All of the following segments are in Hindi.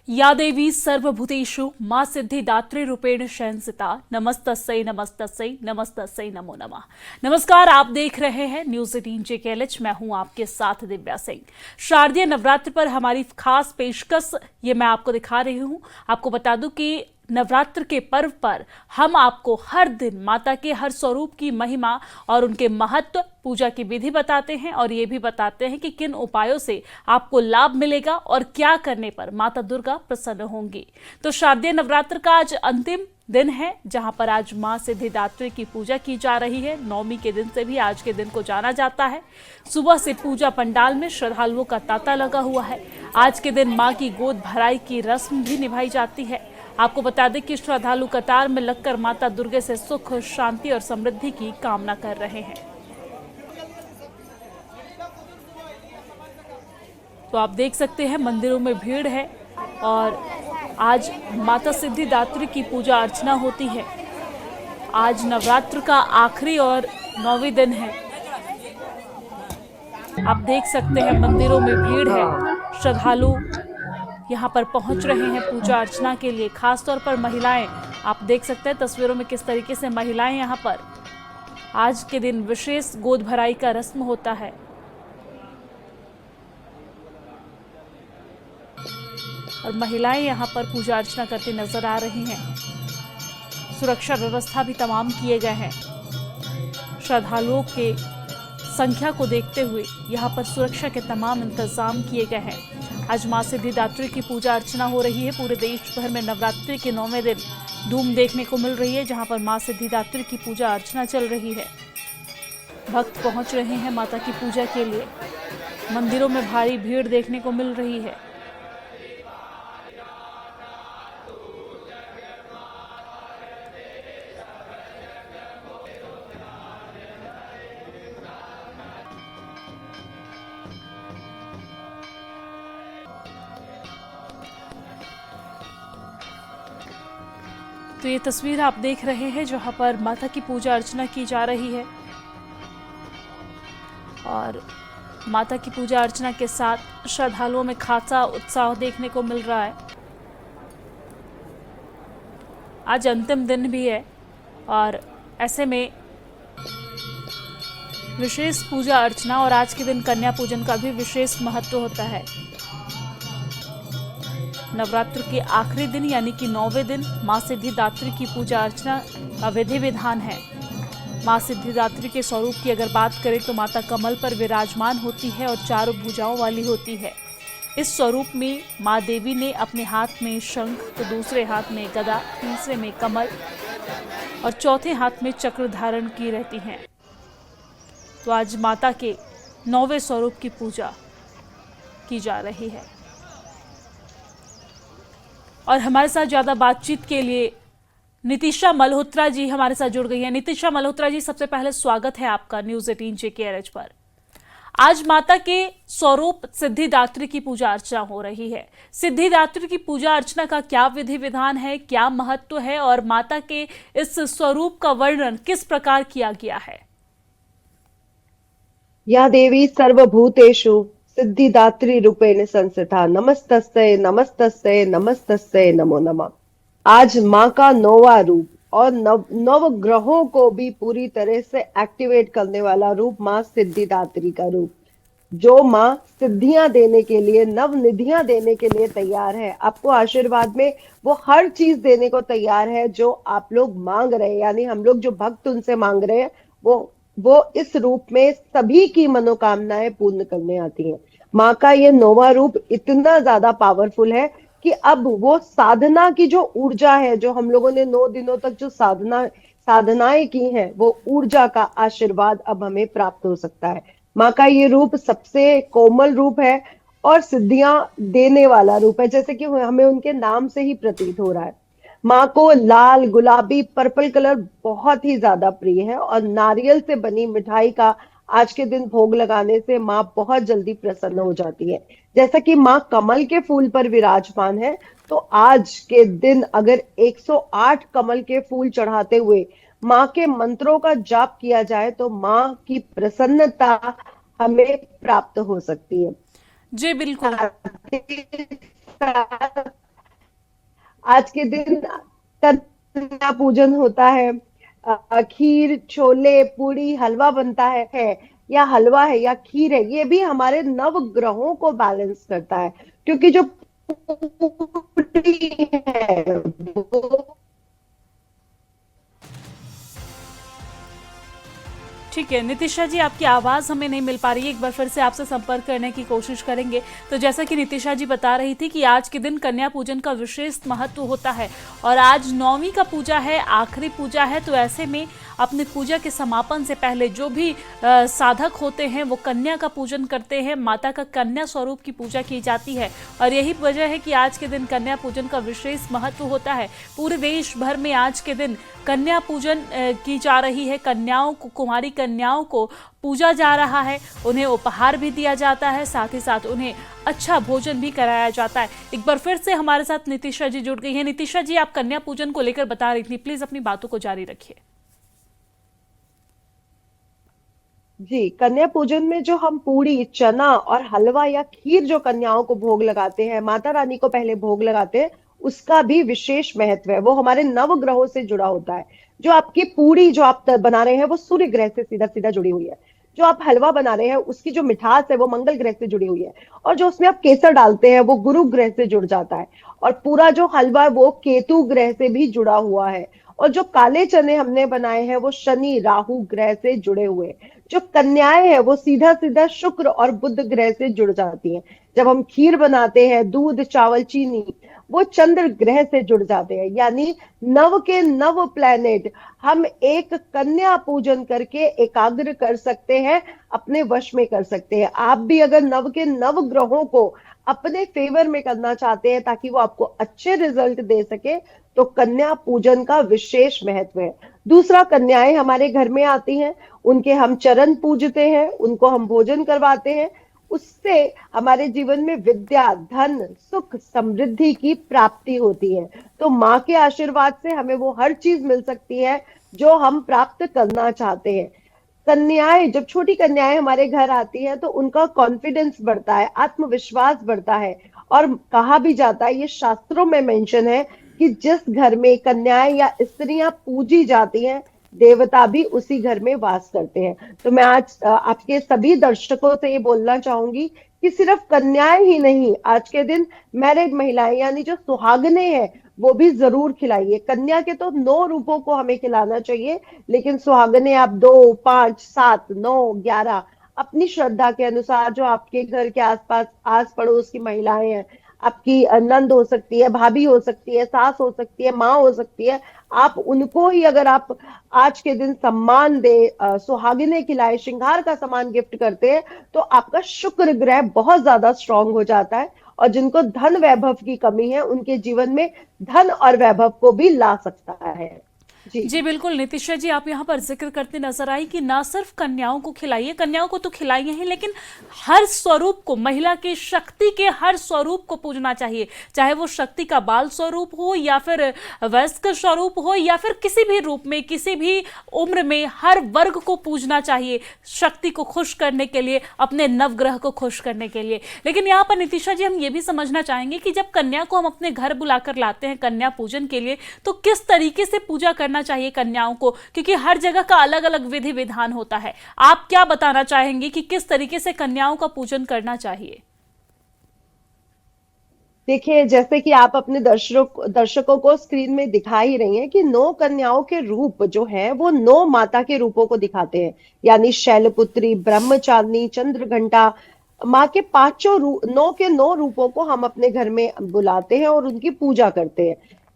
या देवी सर्वभूतेषु मां सिद्धिदात्री रूपेण संस्थिता नमस्तस्यै नमस्तस्यै नमस्तस्यै नमो नमः। नमस्कार, आप देख रहे हैं न्यूज 18 JKLH। मैं हूं आपके साथ दिव्या सिंह। शारदीय नवरात्र पर हमारी खास पेशकश ये मैं आपको दिखा रही हूं। आपको बता दूं कि नवरात्र के पर्व पर हम आपको हर दिन माता के हर स्वरूप की महिमा और उनके महत्व, पूजा की विधि बताते हैं और ये भी बताते हैं कि किन उपायों से आपको लाभ मिलेगा और क्या करने पर माता दुर्गा प्रसन्न होंगी। तो शारदीय नवरात्र का आज अंतिम दिन है, जहां पर आज मां सिद्धिदात्री की पूजा की जा रही है। नवमी के दिन से भी आज के दिन को जाना जाता है। सुबह से पूजा पंडाल में श्रद्धालुओं का तांता लगा हुआ है। आज के दिन मां की गोद भराई की रस्म भी निभाई जाती है। आपको बता दें कि श्रद्धालु कतार में लगकर माता दुर्गा से सुख, शांति और समृद्धि की कामना कर रहे हैं। तो आप देख सकते हैं मंदिरों में भीड़ है और आज माता सिद्धिदात्री की पूजा अर्चना होती है। आज नवरात्र का आखिरी और 9वें दिन है। आप देख सकते हैं मंदिरों में भीड़ है। श्रद्धालु यहाँ पर पहुंच रहे हैं पूजा अर्चना के लिए। खासतौर पर महिलाएं, आप देख सकते हैं तस्वीरों में किस तरीके से महिलाएं यहाँ पर आज के दिन विशेष गोद भराई का रस्म होता है। और महिलाएं यहाँ पर पूजा अर्चना करती नजर आ रही हैं। सुरक्षा व्यवस्था भी तमाम किए गए हैं। श्रद्धालुओं के संख्या को देखते हुए यहाँ पर सुरक्षा के तमाम इंतजाम किए गए हैं। आज मां सिद्धिदात्री की पूजा अर्चना हो रही है। पूरे देश भर में नवरात्रि के 9वें दिन धूम देखने को मिल रही है, जहां पर मां सिद्धिदात्री की पूजा अर्चना चल रही है। भक्त पहुंच रहे हैं माता की पूजा के लिए। मंदिरों में भारी भीड़ देखने को मिल रही है। तो ये तस्वीर आप देख रहे हैं जहां पर माता की पूजा अर्चना की जा रही है और माता की पूजा अर्चना के साथ श्रद्धालुओं में खासा उत्साह देखने को मिल रहा है। आज अंतिम दिन भी है और ऐसे में विशेष पूजा अर्चना और आज के दिन कन्या पूजन का भी विशेष महत्व होता है। नवरात्र के आखिरी दिन यानी कि 9वें दिन मां सिद्धिदात्री की पूजा अर्चना का विधि विधान है। मां सिद्धिदात्री के स्वरूप की अगर बात करें तो माता कमल पर विराजमान होती है और चारों भुजाओं वाली होती है। इस स्वरूप में मां देवी ने अपने हाथ में शंख, तो दूसरे हाथ में गदा, तीसरे में कमल और चौथे हाथ में चक्र धारण की रहती हैं। तो आज माता के 9वें स्वरूप की पूजा की जा रही है। और हमारे साथ ज्यादा बातचीत के लिए नितिशा मल्होत्रा जी हमारे साथ जुड़ गई हैं। नितिशा मल्होत्रा जी, सबसे पहले स्वागत है आपका न्यूज 18 JKLH पर। आज माता के स्वरूप सिद्धिदात्री की पूजा अर्चना हो रही है। सिद्धिदात्री की पूजा अर्चना का क्या विधि विधान है, क्या महत्व है और माता के इस स्वरूप का वर्णन किस प्रकार किया गया है? या देवी सर्वभूतेषु सिद्धिदात्री रूपेण संस्थिता नमस्तस्यै नमस्तस्यै नमस्तस्यै नमो नमः। आज माँ का 9वां रूप और नव ग्रहों को भी पूरी तरह से एक्टिवेट करने वाला रूप माँ सिद्धिदात्री का रूप, जो माँ सिद्धियां देने के लिए, नव निधियां देने के लिए तैयार है। आपको आशीर्वाद में वो हर चीज देने को तैयार है जो आप लोग मांग रहे हैं, यानी हम लोग जो भक्त उनसे मांग रहे हैं वो इस रूप में सभी की मनोकामनाएं पूर्ण करने आती हैं। माँ का ये 9वां रूप इतना ज्यादा पावरफुल है कि अब वो साधना की जो ऊर्जा है, जो हम लोगों ने 9 दिनों तक जो साधनाएं की हैं, वो ऊर्जा का आशीर्वाद अब हमें प्राप्त हो सकता है। माँ का ये रूप सबसे कोमल रूप है और सिद्धियां देने वाला रूप है, जैसे कि हमें उनके नाम से ही प्रतीत हो रहा है। माँ को लाल, गुलाबी, पर्पल कलर बहुत ही ज्यादा प्रिय है और नारियल से बनी मिठाई का आज के दिन भोग लगाने से माँ बहुत जल्दी प्रसन्न हो जाती है। जैसा कि माँ कमल के फूल पर विराजमान है, तो आज के दिन अगर 108 कमल के फूल चढ़ाते हुए माँ के मंत्रों का जाप किया जाए तो माँ की प्रसन्नता हमें प्राप्त हो सकती है। जी बिल्कुल। आज के दिन कन्या पूजन होता है। खीर, छोले, पूड़ी, हलवा बनता है या हलवा है या खीर है, ये भी हमारे नव ग्रहों को बैलेंस करता है। क्योंकि जो पूरी है वो ठीक है नितिशा जी, आपकी आवाज़ हमें नहीं मिल पा रही है, एक बार फिर से आपसे संपर्क करने की कोशिश करेंगे। तो जैसा कि नितिशा जी बता रही थी कि आज के दिन कन्या पूजन का विशेष महत्व होता है और आज नौवीं का पूजा है, आखिरी पूजा है। तो ऐसे में अपने पूजा के समापन से पहले जो भी साधक होते हैं वो कन्या का पूजन करते हैं, माता का कन्या स्वरूप की पूजा की जाती है। और यही वजह है कि आज के दिन कन्या पूजन का विशेष महत्व होता है। पूरे देश भर में आज के दिन कन्या पूजन की जा रही है। कन्याओं को, कुमारी कन्याओं को पूजा जा रहा है, उन्हें उपहार भी दिया जाता है, साथ ही साथ उन्हें अच्छा भोजन भी कराया जाता है। एक बार फिर से हमारे साथ नितिशा जी जुड़ गई हैं। नितिशा जी, आप कन्या पूजन को लेकर बता रही थी, प्लीज अपनी बातों को जारी रखिए। जी, कन्या पूजन में जो हम पूरी, चना और हलवा या खीर जो कन्याओं को भोग लगाते हैं, माता रानी को पहले भोग लगाते हैं, उसका भी विशेष महत्व है। वो हमारे नव ग्रहों से जुड़ा होता है। जो आपकी पूरी जो आप बना रहे हैं वो सूर्य ग्रह से सीधा सीधा जुड़ी हुई है। जो आप हलवा बना रहे हैं उसकी जो मिठास है वो मंगल ग्रह से जुड़ी हुई है। और जो उसमें आप केसर डालते हैं वो गुरु ग्रह से जुड़ जाता है। और पूरा जो हलवा है वो केतु ग्रह से भी जुड़ा हुआ है। और जो काले चने हमने बनाए हैं वो शनि राहु ग्रह से जुड़े हुए हैं। जो कन्याएं हैं वो सीधा सीधा शुक्र और बुध ग्रह से जुड़ जाती हैं। जब हम खीर बनाते हैं, दूध, चावल, चीनी, वो चंद्र ग्रह से जुड़ जाते हैं। यानी नव के नव प्लैनेट हम एक कन्या पूजन करके एकाग्र कर सकते हैं, अपने वश में कर सकते हैं। आप भी अगर नव के नव ग्रहों को अपने फेवर में करना चाहते हैं ताकि वो आपको अच्छे रिजल्ट दे सके, तो कन्या पूजन का विशेष महत्व है। दूसरा, कन्याएं हमारे घर में आती हैं, उनके हम चरण पूजते हैं, उनको हम भोजन करवाते हैं। उससे हमारे जीवन में विद्या, धन, सुख, समृद्धि की प्राप्ति होती है। तो माँ के आशीर्वाद से हमें वो हर चीज मिल सकती है जो हम प्राप्त करना चाहते हैं। कन्याएं, जब छोटी कन्याएं हमारे घर आती हैं तो उनका कॉन्फिडेंस बढ़ता है, आत्मविश्वास बढ़ता है। और कहा भी जाता है, ये शास्त्रों में मेंशन है, कि जिस घर में कन्याएं या स्त्रियां पूजी जाती हैं, देवता भी उसी घर में वास करते हैं। तो मैं आज आपके सभी दर्शकों से ये बोलना चाहूंगी कि सिर्फ कन्याएं ही नहीं, आज के दिन मैरिड महिलाएं यानी जो सुहागने हैं वो भी जरूर खिलाइए। कन्या के तो 9 रूपों को हमें खिलाना चाहिए, लेकिन सुहागने आप 2, 5, 7, 9, 11 अपनी श्रद्धा के अनुसार, जो आपके घर के आसपास आस पड़ोस की महिलाएं हैं, आपकी नंद हो सकती है, भाभी हो सकती है, सास हो सकती है, माँ हो सकती है, आप उनको ही अगर आप आज के दिन सम्मान दे, सुहागिने खिलाए, श्रृंगार का सामान गिफ्ट करते हैं, तो आपका शुक्र ग्रह बहुत ज्यादा स्ट्रांग हो जाता है। और जिनको धन वैभव की कमी है उनके जीवन में धन और वैभव को भी ला सकता है। जी जी बिल्कुल नितिशा जी, आप यहाँ पर जिक्र करते नजर आई कि ना सिर्फ कन्याओं को खिलाइए, कन्याओं को तो खिलाइए ही, लेकिन हर स्वरूप को, महिला की शक्ति के हर स्वरूप को पूजना चाहिए। चाहे वो शक्ति का बाल स्वरूप हो या फिर वयस्क स्वरूप हो या फिर किसी भी रूप में, किसी भी उम्र में, हर वर्ग को पूजना चाहिए शक्ति को खुश करने के लिए, अपने नवग्रह को खुश करने के लिए। लेकिन यहाँ पर नितिशा जी, हम ये भी समझना चाहेंगे कि जब कन्या को हम अपने घर बुलाकर लाते हैं कन्या पूजन के लिए, तो किस तरीके से पूजा करना चाहिए कन्याओं को, क्योंकि हर जगह का अलग अलग विधि विधान होता है। आप क्या बताना चाहेंगे कि किस तरीके से कन्याओं का पूजन करना चाहिए? देखिए, जैसे कि आप अपने दर्शकों को स्क्रीन में दिखा ही रही हैं कि 9 कन्याओं के रूप जो हैं वो 9 माता के रूपों को दिखाते हैं। यानी शैलपुत्री, ब्रह्मचारिणी, चंद्रघंटा, माँ के 9 के 9 रूपों को हम अपने घर में बुलाते हैं और उनकी पूजा करते हैं।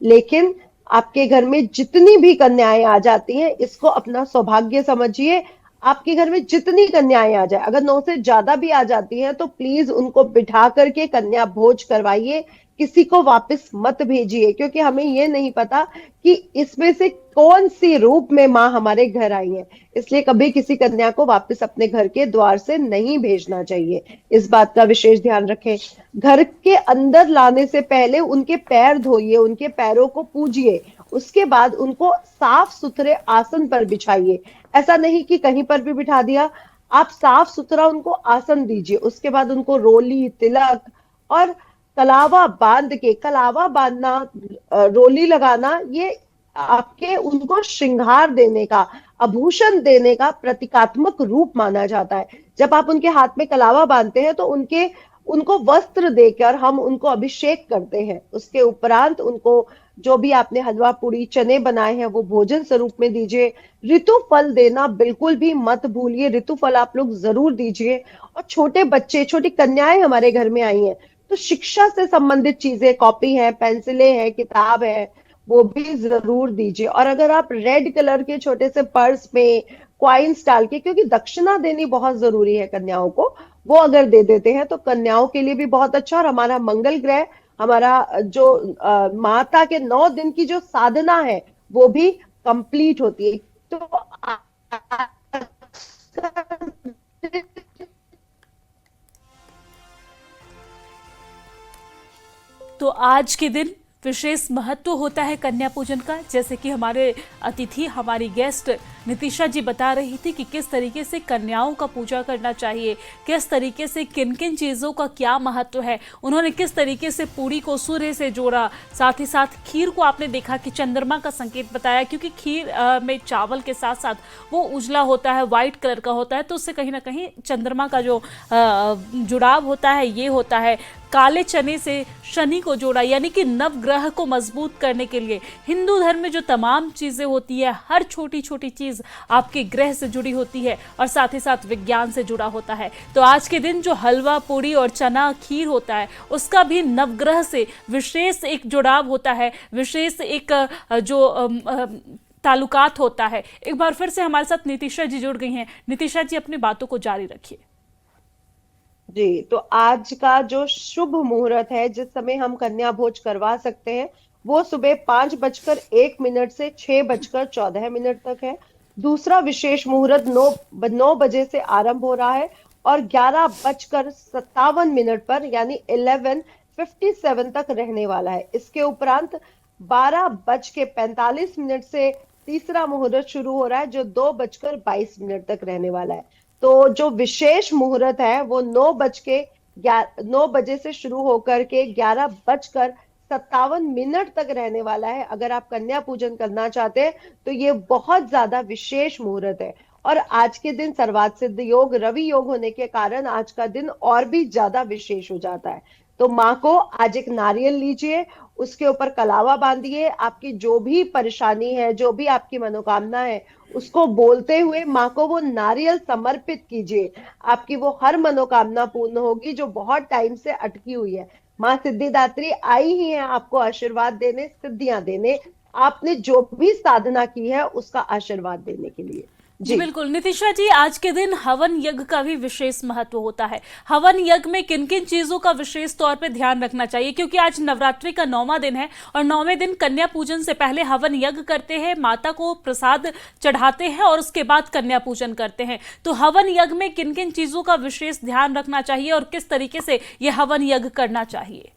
लेकिन आपके घर में जितनी भी कन्याएं आ जाती हैं, इसको अपना सौभाग्य समझिए। आपके घर में जितनी कन्याएं आ जाए, अगर 9 से ज्यादा भी आ जाती हैं तो प्लीज उनको बिठा करके कन्या भोज करवाइए। किसी को वापस मत भेजिए, क्योंकि हमें ये नहीं पता कि इसमें से कौन सी रूप में माँ हमारे घर आई है। इसलिए कभी किसी कन्या को वापस अपने घर के द्वार से नहीं भेजना चाहिए। इस बात का विशेष ध्यान रखें। घर के अंदर लाने से पहले उनके पैर धोइए, उनके पैरों को पूजिए, उसके बाद उनको साफ सुथरे आसन पर बिछाइए। ऐसा नहीं कि कहीं पर भी बिठा दिया, आप साफ सुथरा उनको आसन दीजिए। उसके बाद उनको रोली, तिलक और कलावा बांध के, कलावा बांधना, रोली लगाना, ये आपके उनको श्रृंगार देने का, आभूषण देने का प्रतीकात्मक रूप माना जाता है। जब आप उनके हाथ में कलावा बांधते हैं तो उनके उनको वस्त्र देकर हम उनको अभिषेक करते हैं। उसके उपरांत उनको जो भी आपने हलवा पूरी चने बनाए हैं वो भोजन स्वरूप में दीजिए। ऋतु फल देना बिल्कुल भी मत भूलिए, ऋतु फल आप लोग जरूर दीजिए। और छोटे बच्चे, छोटी कन्याएं हमारे घर में आई हैं तो शिक्षा से संबंधित चीजें, कॉपी है, पेंसिलें हैं, किताब है, वो भी जरूर दीजिए। और अगर आप रेड कलर के छोटे से पर्स में क्वाइंस डाल के, क्योंकि दक्षिणा देनी बहुत जरूरी है कन्याओं को, वो अगर दे देते हैं तो कन्याओं के लिए भी बहुत अच्छा। और हमारा मंगल ग्रह, हमारा जो माता के 9 दिन की जो साधना है वो भी कंप्लीट होती है। तो तो आज के दिन विशेष महत्व होता है कन्या पूजन का, जैसे कि हमारे अतिथि, हमारी गेस्ट नितिशा जी बता रही थी कि किस तरीके से कन्याओं का पूजा करना चाहिए, किस तरीके से किन किन चीज़ों का क्या महत्व है। उन्होंने किस तरीके से पूरी को सूर्य से जोड़ा, साथ ही साथ खीर को आपने देखा कि चंद्रमा का संकेत बताया, क्योंकि खीर में चावल के साथ साथ वो उजला होता है, वाइट कलर का होता है, तो उससे कहीं ना कहीं चंद्रमा का जो जुड़ाव होता है ये होता है। काले चने से शनि को जोड़ा, यानी कि नवग्रह को मजबूत करने के लिए हिंदू धर्म में जो तमाम चीज़ें होती है, हर छोटी छोटी चीज़ आपके ग्रह से जुड़ी होती है और साथ ही साथ विज्ञान से जुड़ा होता है। तो आज के दिन जो हलवा पूड़ी और चना खीर होता है उसका भी नवग्रह से विशेष एक जुड़ाव होता है, विशेष एक जो ताल्लुकात होता है। एक बार फिर से हमारे साथ नितिशा जी जुड़ गई हैं। नितिशा जी, अपनी बातों को जारी रखिए। जी, तो आज का जो शुभ मुहूर्त है, जिस समय हम कन्या भोज करवा सकते हैं, वो सुबह 5:01 से 6:14 तक है। दूसरा विशेष मुहूर्त 9 बजे से आरंभ हो रहा है और 11:57 पर यानी 11:57 तक रहने वाला है। इसके उपरांत 12:45 से तीसरा मुहूर्त शुरू हो रहा है, जो 2:22 तक रहने वाला है। तो जो विशेष मुहूर्त है वो 9 बजे से शुरू होकर के 11:57 तक रहने वाला है। अगर आप कन्या पूजन करना चाहते हैं तो ये बहुत ज्यादा विशेष मुहूर्त है। और आज के दिन सर्वार्थ सिद्ध योग, रवि योग होने के कारण आज का दिन और भी ज्यादा विशेष हो जाता है। तो माँ को आज एक नारियल लीजिए, उसके ऊपर कलावा बांधिए, आपकी जो भी परेशानी है, जो भी आपकी मनोकामना है, उसको बोलते हुए माँ को वो नारियल समर्पित कीजिए। आपकी वो हर मनोकामना पूर्ण होगी जो बहुत टाइम से अटकी हुई है। माँ सिद्धिदात्री आई ही है आपको आशीर्वाद देने, सिद्धियां देने, आपने जो भी साधना की है उसका आशीर्वाद देने के लिए। जी बिल्कुल नितिशा जी, आज के दिन हवन यज्ञ का भी विशेष महत्व होता है। हवन यज्ञ में किन किन चीजों का विशेष तौर पे ध्यान रखना चाहिए, क्योंकि आज नवरात्रि का 9वां दिन है और 9वें दिन कन्या पूजन से पहले हवन यज्ञ करते हैं, माता को प्रसाद चढ़ाते हैं और उसके बाद कन्या पूजन करते हैं। तो हवन यज्ञ में किन किन चीजों का विशेष ध्यान रखना चाहिए और किस तरीके से यह हवन यज्ञ करना चाहिए?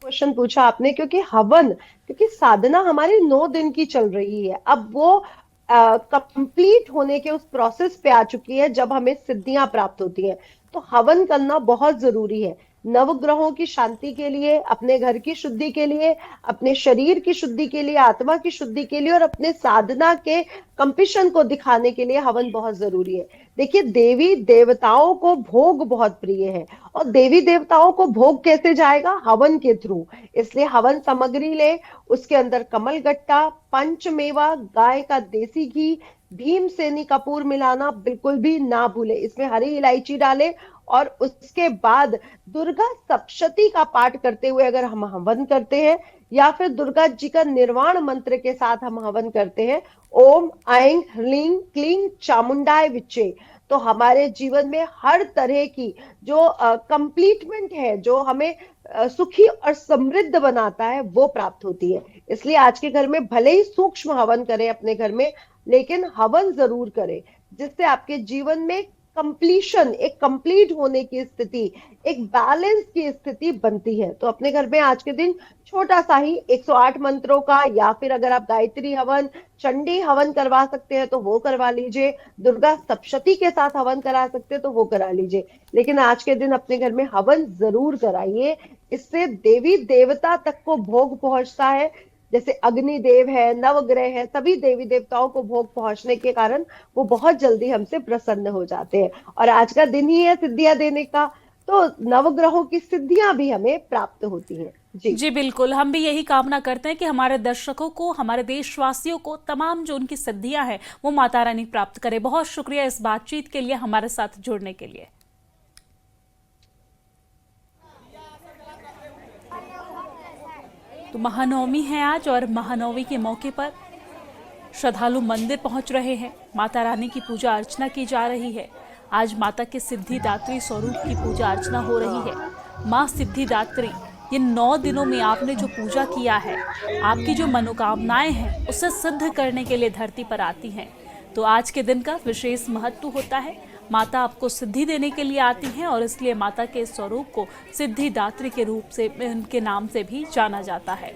क्वेश्चन पूछा आपने, क्योंकि साधना हमारी 9 दिन की चल रही है। अब वो कंप्लीट होने के उस प्रोसेस पे आ चुकी है जब हमें सिद्धियां प्राप्त होती हैं। तो हवन करना बहुत जरूरी है, नवग्रहों की शांति के लिए, अपने घर की शुद्धि के लिए, अपने शरीर की शुद्धि के लिए, आत्मा की शुद्धि के लिए और अपने साधना के कंपिशन को दिखाने के लिए हवन बहुत जरूरी है। देखिए, देवी देवताओं को भोग बहुत प्रिय है और देवी देवताओं को भोग कैसे जाएगा? हवन के थ्रू। इसलिए हवन सामग्री ले, उसके अंदर कमल गट्टा, पंचमेवा, गाय का देसी घी, भीमसेनी कपूर मिलाना बिल्कुल भी ना भूले। इसमें हरी इलायची डाले और उसके बाद दुर्गा सप्तशती का पाठ करते हुए अगर हम हवन करते हैं या फिर दुर्गा जी का निर्वाण मंत्र के साथ हम हवन करते हैं, ओम ऐं ह्रीं क्लीं चामुंडाय विच्चे, तो हमारे जीवन में हर तरह की जो कंप्लीटमेंट है, जो हमें सुखी और समृद्ध बनाता है, वो प्राप्त होती है। इसलिए आज के घर में भले ही सूक्ष्म हवन करें अपने घर में, लेकिन हवन जरूर करें, जिससे आपके जीवन में कंप्लीशन, एक कंप्लीट होने की स्थिति, एक बैलेंस की स्थिति बनती है। तो अपने घर में आज के दिन छोटा सा ही 108 मंत्रों का, या फिर अगर आप गायत्री हवन, चंडी हवन करवा सकते हैं तो वो करवा लीजिए, दुर्गा सप्तशती के साथ हवन करा सकते हैं तो वो करा लीजिए। लेकिन आज के दिन अपने घर में हवन जरूर कराइए, इससे देवी देवता तक को भोग पहुंचता है। जैसे अग्निदेव है, नवग्रह है, सभी देवी देवताओं को भोग पहुंचने के कारण वो बहुत जल्दी हमसे प्रसन्न हो जाते हैं। और आज का दिन ही है सिद्धियां देने का, तो नवग्रहों की सिद्धियां भी हमें प्राप्त होती हैं। जी जी बिल्कुल, हम भी यही कामना करते हैं कि हमारे दर्शकों को, हमारे देशवासियों को तमाम जो उनकी सिद्धियां हैं वो माता रानी प्राप्त करे। बहुत शुक्रिया इस बातचीत के लिए, हमारे साथ जुड़ने के लिए। तो महानवमी है आज, और महानवमी के मौके पर श्रद्धालु मंदिर पहुंच रहे हैं। माता रानी की पूजा अर्चना की जा रही है। आज माता के सिद्धिदात्री स्वरूप की पूजा अर्चना हो रही है। माँ सिद्धिदात्री, ये 9 दिनों में आपने जो पूजा किया है, आपकी जो मनोकामनाएं हैं उसे सिद्ध करने के लिए धरती पर आती हैं। तो आज के दिन का विशेष महत्व होता है। माता आपको सिद्धि देने के लिए आती हैं, और इसलिए माता के स्वरूप को सिद्धिदात्री के रूप से, उनके नाम से भी जाना जाता है।